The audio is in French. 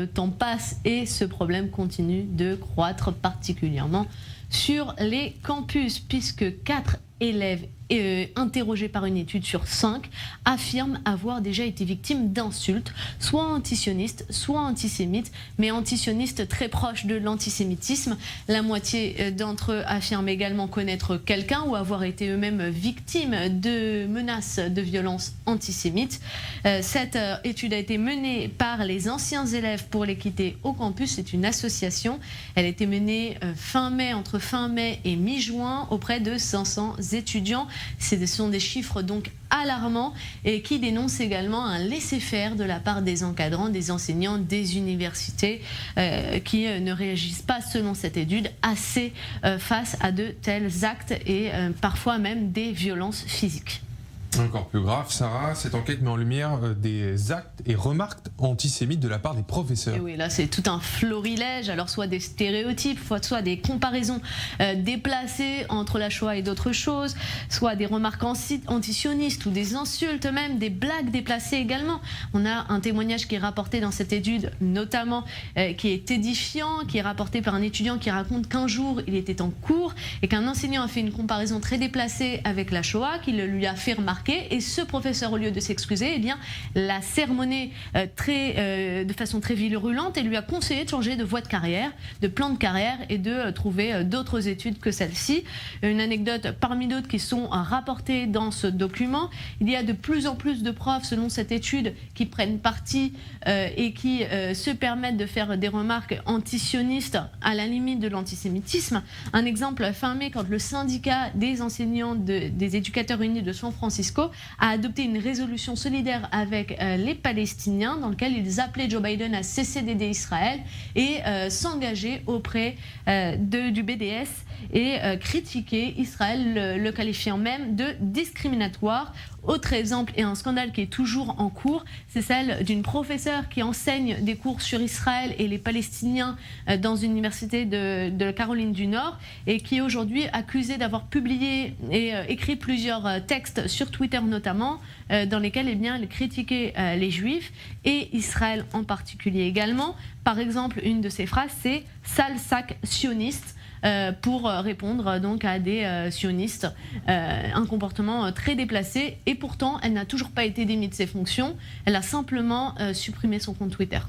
le temps passe et ce problème continue de croître particulièrement sur les campus, puisque 4 élèves interrogés par une étude sur 5 affirment avoir déjà été victimes d'insultes, soit antisionistes, soit antisémites, mais antisionistes très proches de l'antisémitisme. La moitié d'entre eux affirment également connaître quelqu'un ou avoir été eux-mêmes victimes de menaces de violences antisémites. Cette étude a été menée par les anciens élèves pour l'équité au campus. C'est une association. Elle a été menée entre fin mai et mi-juin auprès de 500 étudiants. Ce sont des chiffres donc alarmants et qui dénoncent également un laisser-faire de la part des encadrants, des enseignants, des universités qui ne réagissent pas, selon cette étude, assez face à de tels actes et parfois même des violences physiques. Encore plus grave, Sarah, cette enquête met en lumière des actes et remarques antisémites de la part des professeurs. Et oui, là c'est tout un florilège, alors soit des stéréotypes, soit des comparaisons déplacées entre la Shoah et d'autres choses, soit des remarques antisionistes ou des insultes même, des blagues déplacées également. On a un témoignage qui est rapporté dans cette étude, notamment qui est édifiant, qui est rapporté par un étudiant qui raconte qu'un jour il était en cours et qu'un enseignant a fait une comparaison très déplacée avec la Shoah, qui le lui a fait remarquer. Et ce professeur, au lieu de s'excuser, eh bien, l'a sermonné de façon très virulente et lui a conseillé de changer de voie de carrière, de plan de carrière et de trouver d'autres études que celle-ci. Une anecdote parmi d'autres qui sont rapportées dans ce document. Il y a de plus en plus de profs, selon cette étude, qui prennent parti et qui se permettent de faire des remarques antisionistes à la limite de l'antisémitisme. Un exemple fin mai, quand le syndicat des enseignants des éducateurs unis de San Francisco a adopté une résolution solidaire avec les Palestiniens dans laquelle ils appelaient Joe Biden à cesser d'aider Israël et s'engager auprès du BDS et critiquer Israël, le qualifiant même de discriminatoire. Autre exemple et un scandale qui est toujours en cours, c'est celle d'une professeure qui enseigne des cours sur Israël et les Palestiniens dans une université de Caroline du Nord et qui est aujourd'hui accusée d'avoir publié et écrit plusieurs textes sur Twitter notamment, dans lesquels eh bien, elle critiquait les Juifs et Israël en particulier également. Par exemple, une de ses phrases, c'est « sale sac sioniste ». Pour répondre donc à des sionistes, un comportement très déplacé et pourtant elle n'a toujours pas été démise de ses fonctions, elle a simplement supprimé son compte Twitter.